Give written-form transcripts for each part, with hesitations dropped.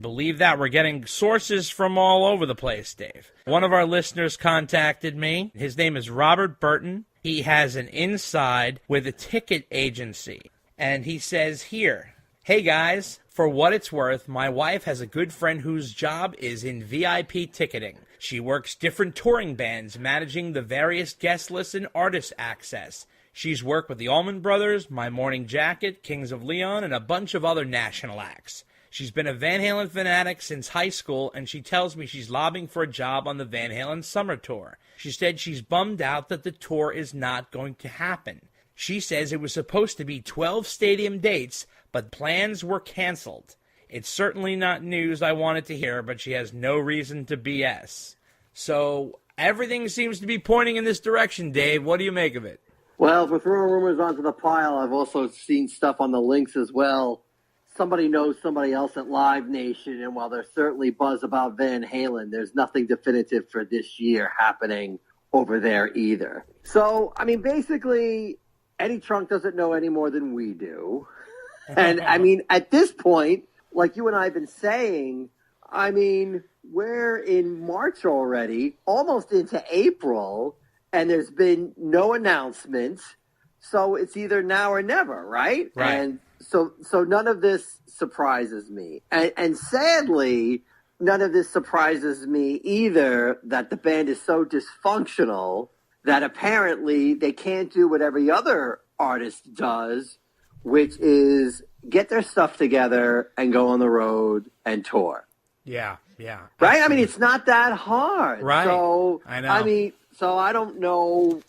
Believe that. We're getting sources from all over the place, Dave. One of our listeners contacted me. His name is Robert Burton. He has an inside with a ticket agency. And he says here, "Hey guys, for what it's worth, my wife has a good friend whose job is in VIP ticketing. She works different touring bands, managing the various guest lists and artist access. She's worked with the Allman Brothers, My Morning Jacket, Kings of Leon, and a bunch of other national acts. She's been a Van Halen fanatic since high school, and she tells me she's lobbying for a job on the Van Halen summer tour. She said she's bummed out that the tour is not going to happen. She says it was supposed to be 12 stadium dates, but plans were canceled. It's certainly not news I wanted to hear, but she has no reason to BS." So everything seems to be pointing in this direction, Dave. What do you make of it? Well, if we're throwing rumors onto the pile, I've also seen stuff on the links as well. Somebody knows somebody else at Live Nation, and while there's certainly buzz about Van Halen, there's nothing definitive for this year happening over there either. So, I mean, basically, Eddie Trunk doesn't know any more than we do. And, I mean, at this point, like you and I have been saying, I mean, we're in March already, almost into April, and there's been no announcement. So it's either now or never, right? Right. And so none of this surprises me. And sadly, none of this surprises me either that the band is so dysfunctional that apparently they can't do what every other artist does, which is get their stuff together and go on the road and tour. Yeah. Right? I mean, it's not that hard. Right. So, I know. I mean, so I don't know.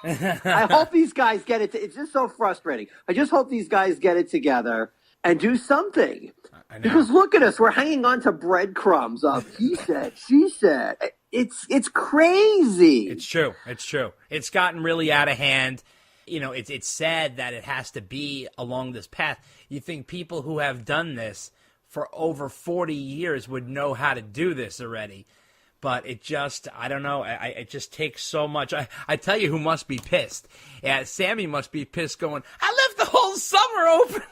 I hope these guys get it. It's just so frustrating. I just hope these guys get it together and do something. I know. Because look at us. We're hanging on to breadcrumbs of he said, she said. It's crazy. It's true. It's gotten really out of hand. You know, it's sad that it has to be along this path. You think people who have done this for over 40 years would know how to do this already. But it just, I don't know, it just takes so much. I tell you who must be pissed. Yeah, Sammy must be pissed going, I left the whole summer open.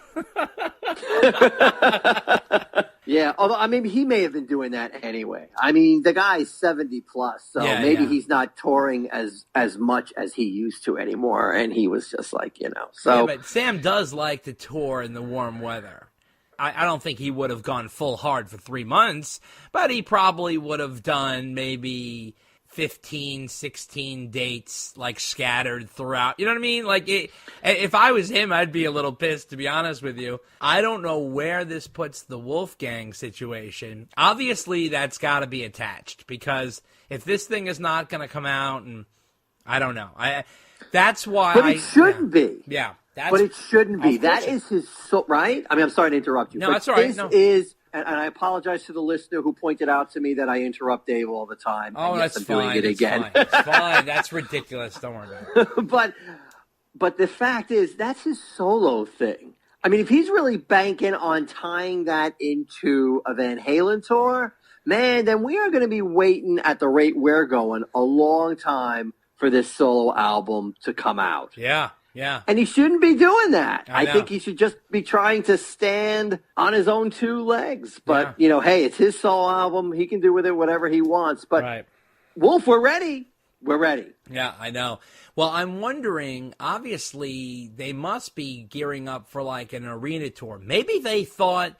Yeah, although I mean, he may have been doing that anyway. I mean, the guy's 70 plus, so maybe he's not touring as much as he used to anymore. And he was just like, you know. So, yeah, but Sam does like to tour in the warm weather. I don't think he would have gone full hard for 3 months, but he probably would have done maybe 15, 16 dates, like, scattered throughout. You know what I mean? Like, if I was him, I'd be a little pissed, to be honest with you. I don't know where this puts the Wolfgang situation. Obviously, that's got to be attached, because if this thing is not going to come out, and I don't know. That's why. But it shouldn't be. Yeah. But it shouldn't be. That is his soul, right? I mean, I'm sorry to interrupt you. No, but that's all right. This no. is, and I apologize to the listener who pointed out to me that I interrupt Dave all the time. Oh, and yes, that's I'm fine. doing it again. It's fine. That's ridiculous. Don't worry about it. But the fact is, that's his solo thing. I mean, if he's really banking on tying that into a Van Halen tour, man, then we are going to be waiting at the rate we're going a long time for this solo album to come out. Yeah. And he shouldn't be doing that. I know. I think he should just be trying to stand on his own two legs. But, you know, hey, it's his solo album. He can do with it whatever he wants. But, right. Wolf, we're ready. We're ready. Yeah, I know. Well, I'm wondering, obviously, they must be gearing up for, like, an arena tour. Maybe they thought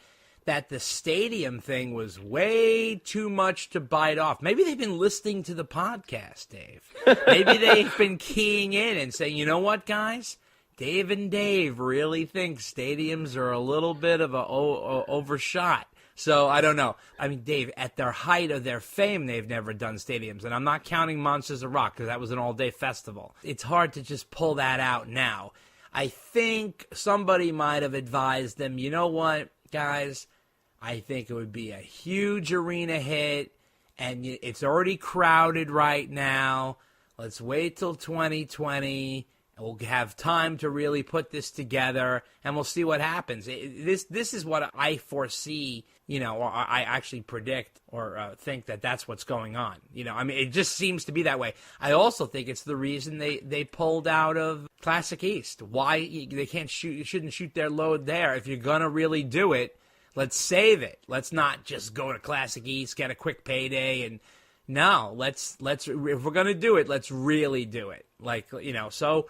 that the stadium thing was way too much to bite off. Maybe they've been listening to the podcast, Dave. Maybe they've been keying in and saying, you know what, guys? Dave and Dave really think stadiums are a little bit of a overshot. So, I don't know. I mean, Dave, at their height of their fame, they've never done stadiums. And I'm not counting Monsters of Rock, because that was an all-day festival. It's hard to just pull that out now. I think somebody might have advised them, you know what, guys? I think it would be a huge arena hit, and it's already crowded right now. Let's wait till 2020, and we'll have time to really put this together, and we'll see what happens. This is what I foresee, you know, or I actually predict or think that that's what's going on. You know, I mean, it just seems to be that way. I also think it's the reason they pulled out of Classic East. Why they can't shoot? You shouldn't shoot their load there. If you're gonna really do it, Let's save it. Let's not just go to Classic East, get a quick payday, and no, let's if we're gonna do it, let's really do it. Like, so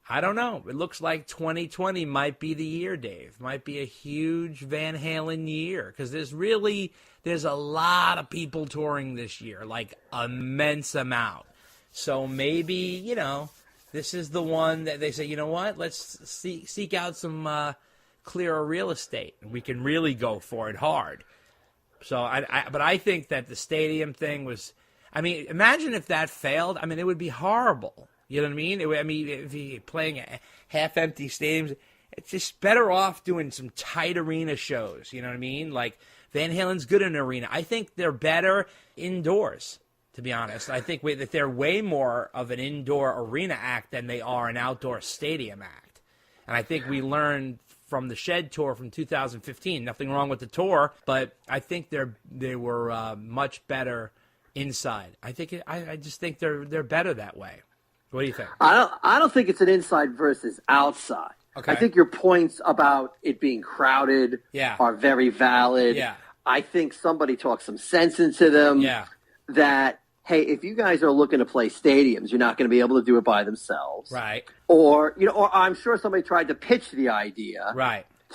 I don't know. It looks like 2020 might be the year, Dave. Might be a huge Van Halen year because there's a lot of people touring this year, like immense amount. So maybe, this is the one that they say, you know what, let's seek out some clearer real estate. We can really go for it hard. So, but I think that the stadium thing was, imagine if that failed. It would be horrible. You know what I mean? If you're playing half-empty stadiums, it's just better off doing some tight arena shows. You know what I mean? Like, Van Halen's good in an arena. I think they're better indoors, to be honest. I think that they're way more of an indoor arena act than they are an outdoor stadium act. And I think we learned from the Shed tour from 2015, nothing wrong with the tour, but I think they were much better inside. I just think they're better that way. What do you think? I don't think it's an inside versus outside. Okay. I think your points about it being crowded are very valid. Yeah. I think somebody talked some sense into them. Yeah. That, hey, if you guys are looking to play stadiums, you're not going to be able to do it by themselves. Right. Or I'm sure somebody tried to pitch the idea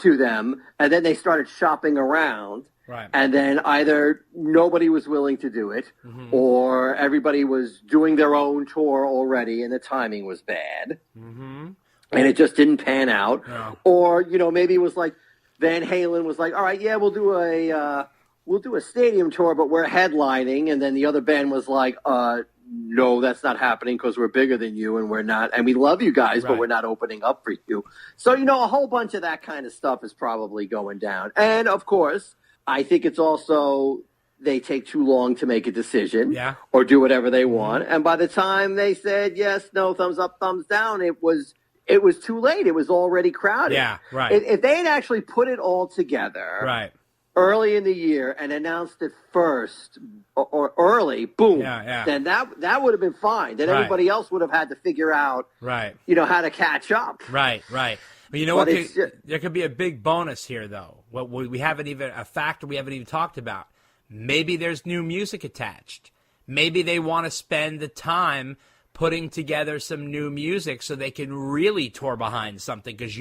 to them, and then they started shopping around. Right. And then either nobody was willing to do it, or everybody was doing their own tour already, and the timing was bad, and it just didn't pan out. No. Or maybe it was like Van Halen was like, all right, yeah, we'll do a stadium tour, but we're headlining, and then the other band was like, no, that's not happening because we're bigger than you, and we're not, and we love you guys, but we're not opening up for you. So a whole bunch of that kind of stuff is probably going down, and of course, I think it's also they take too long to make a decision or do whatever they want. And by the time they said yes, no, thumbs up, thumbs down, it was too late. It was already crowded. Yeah, right. If they had actually put it all together early in the year and announced it first or early, boom, then that would have been fine. Then everybody else would have had to figure out how to catch up. Right. But what? There could be a big bonus here, though. What we haven't even a factor we haven't even talked about. Maybe there's new music attached. Maybe they want to spend the time putting together some new music so they can really tour behind something. Because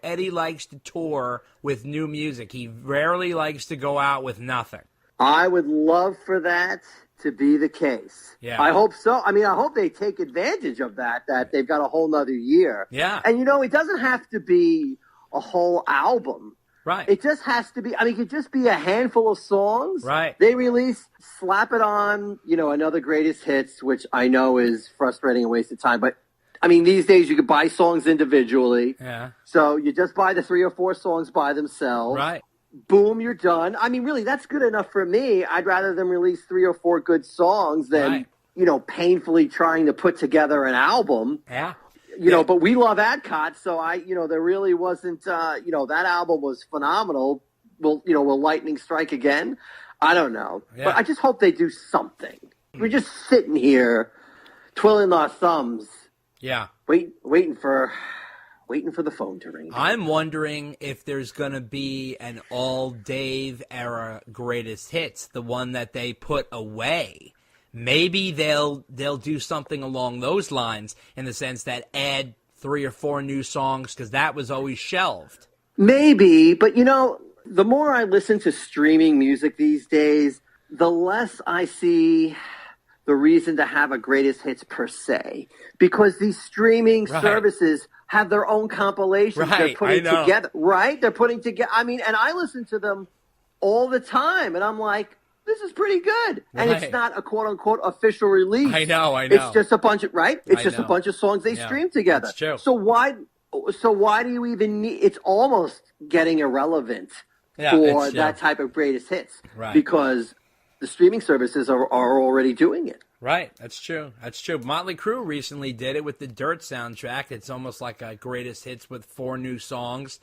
Eddie likes to tour with new music. He rarely likes to go out with nothing. I would love for that to be the case. Yeah. I hope so. I hope they take advantage of that they've got a whole nother year. Yeah. And, it doesn't have to be a whole album. Right. It just has to be, it could just be a handful of songs. Right. They release, slap it on, another greatest hits, which I know is frustrating and waste of time. But, these days you could buy songs individually. Yeah. So you just buy the 3 or 4 songs by themselves. Right. Boom, you're done. Really, that's good enough for me. I'd rather them release 3 or 4 good songs than, painfully trying to put together an album. Yeah. But we love Adcot, so there really wasn't, that album was phenomenal. Will Lightning strike again? I don't know. Yeah. But I just hope they do something. We're just sitting here twiddling our thumbs. Yeah. Waiting for the phone to ring. I'm wondering if there's going to be an all Dave era greatest hits, the one that they put away. Maybe they'll do something along those lines in the sense that add 3 or 4 new songs because that was always shelved. Maybe, but the more I listen to streaming music these days, the less I see the reason to have a greatest hits per se, because these streaming services have their own compilations they're putting together. Right? They're putting together. And I listen to them all the time, and I'm like, this is pretty good. And it's not a quote-unquote official release. I know. It's just a bunch of, It's just a bunch of songs they stream together. That's true. So why do you even need, it's almost getting irrelevant for that type of greatest hits. Right. Because the streaming services are already doing it. Right. That's true. Motley Crue recently did it with the Dirt soundtrack. It's almost like a greatest hits with 4 new songs.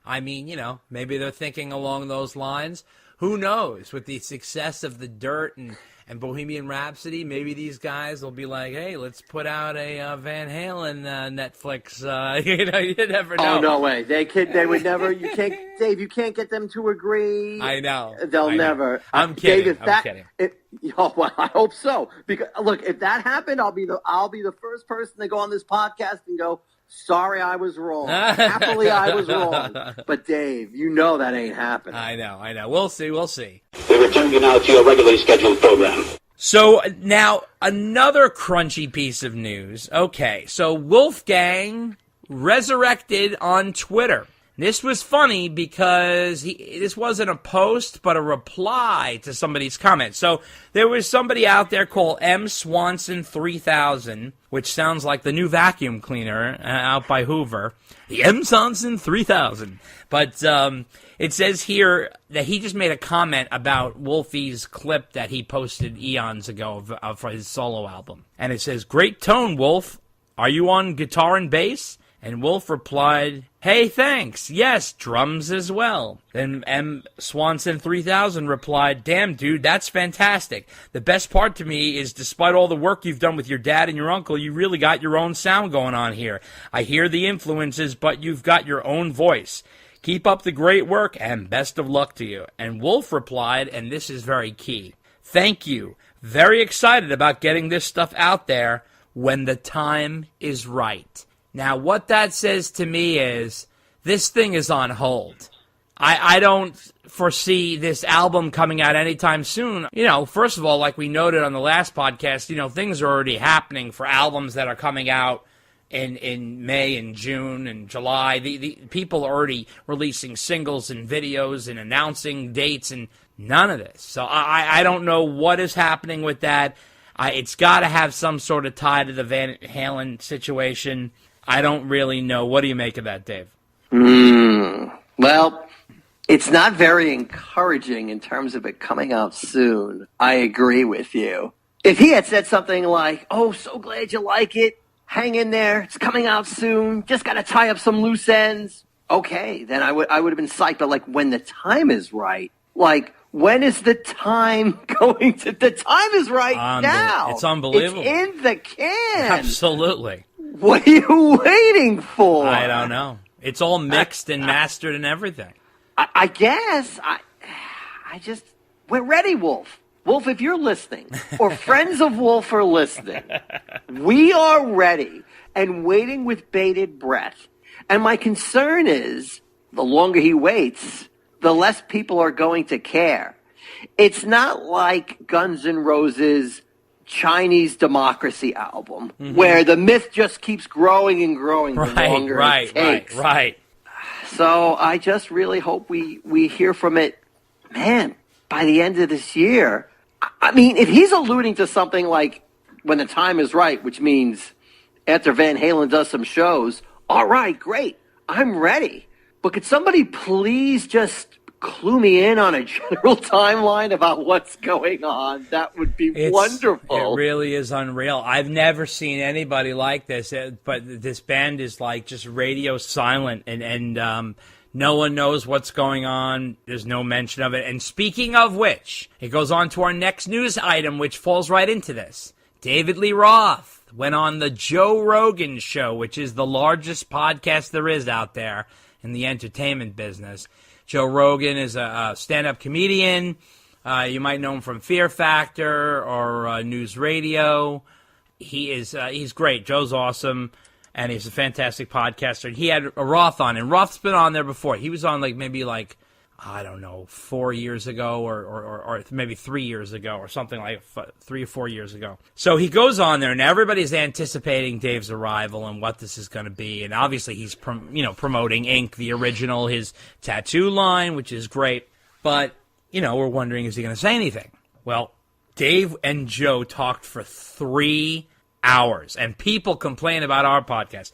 Maybe they're thinking along those lines. who knows? With the success of The Dirt and Bohemian Rhapsody, maybe these guys will be like, hey, let's put out a Van Halen Netflix. You never know. Oh, no way. They would never. You can't, Dave, you can't get them to agree. I know. They'll never. I'm kidding. I'm kidding. Well, I hope so. Because look, if that happened, I'll be the first person to go on this podcast and go, sorry, I was wrong. Happily, I was wrong. But Dave, you know that ain't happening. I know. We'll see. We return you now to your regularly scheduled program. So now another crunchy piece of news. Okay, so Wolfgang resurrected on Twitter. This was funny because this wasn't a post, but a reply to somebody's comment. So there was somebody out there called M. Swanson 3000, which sounds like the new vacuum cleaner out by Hoover. The M. Swanson 3000. But it says here that he just made a comment about Wolfie's clip that he posted eons ago for his solo album. And it says, "Great tone, Wolf. Are you on guitar and bass?" And Wolf replied, "Hey, thanks. Yes, drums as well." Then M. Swanson 3000 replied, "Damn, dude, that's fantastic. The best part to me is despite all the work you've done with your dad and your uncle, you really got your own sound going on here. I hear the influences, but you've got your own voice. Keep up the great work, and best of luck to you." And Wolf replied, and this is very key, "Thank you. Very excited about getting this stuff out there when the time is right." Now, what that says to me is this thing is on hold. I don't foresee this album coming out anytime soon. First of all, like we noted on the last podcast, things are already happening for albums that are coming out in May and June and July. The people are already releasing singles and videos and announcing dates and none of this. So I don't know what is happening with that. It's got to have some sort of tie to the Van Halen situation. I don't really know. What do you make of that, Dave? Well, it's not very encouraging in terms of it coming out soon. I agree with you. If he had said something like, "Oh, so glad you like it. Hang in there. It's coming out soon. Just got to tie up some loose ends." Okay, then I would have been psyched. But like when the time is right, like when is the time going to? The time is right now. It's unbelievable. It's in the can. Absolutely. What are you waiting for? I don't know. It's all mixed and mastered and everything. I guess. We're ready, Wolf. Wolf, if you're listening, or friends of Wolf are listening, we are ready and waiting with bated breath. And my concern is the longer he waits, the less people are going to care. It's not like Guns N' Roses' Chinese Democracy album, where the myth just keeps growing and growing the longer it takes. Right. So I just really hope we hear from it, man, by the end of this year. I mean, if he's alluding to something like when the time is right, which means after Van Halen does some shows, all right, great, I'm ready. But could somebody please just clue me in on a general timeline about what's going on? That would be wonderful. It really is unreal. I've never seen anybody like this, but this band is like just radio silent, and no one knows what's going on. There's no mention of it. And speaking of which, it goes on to our next news item, which falls right into this. David Lee Roth went on the Joe Rogan Show, which is the largest podcast there is out there in the entertainment business. Joe Rogan is a stand-up comedian. You might know him from Fear Factor or News Radio. He's great. Joe's awesome, and he's a fantastic podcaster. And he had a Roth on, and Roth's been on there before. He was on maybe 4 years ago or maybe 3 years ago or something like 3 or 4 years ago. So he goes on there, and everybody's anticipating Dave's arrival and what this is going to be. And obviously he's promoting Ink, the original, his tattoo line, which is great. But, we're wondering, is he going to say anything? Well, Dave and Joe talked for 3 hours, and people complain about our podcast.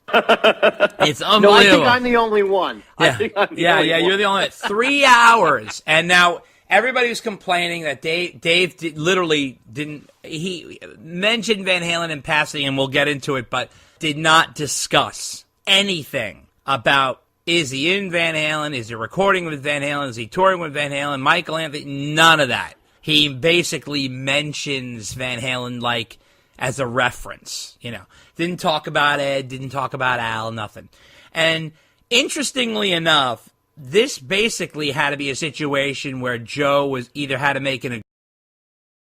It's unbelievable. No, I think I'm the only one. Yeah, you're the only one. 3 hours, and now everybody was complaining that Dave literally didn't. He mentioned Van Halen in passing, and we'll get into it, but did not discuss anything about Is he in Van Halen? Is he recording with Van Halen? Is he touring with Van Halen? Michael Anthony? None of that. He basically mentions Van Halen like as a reference, you know. Didn't talk about Ed, didn't talk about Al, nothing. And interestingly enough, this basically had to be a situation where Joe was either had to make an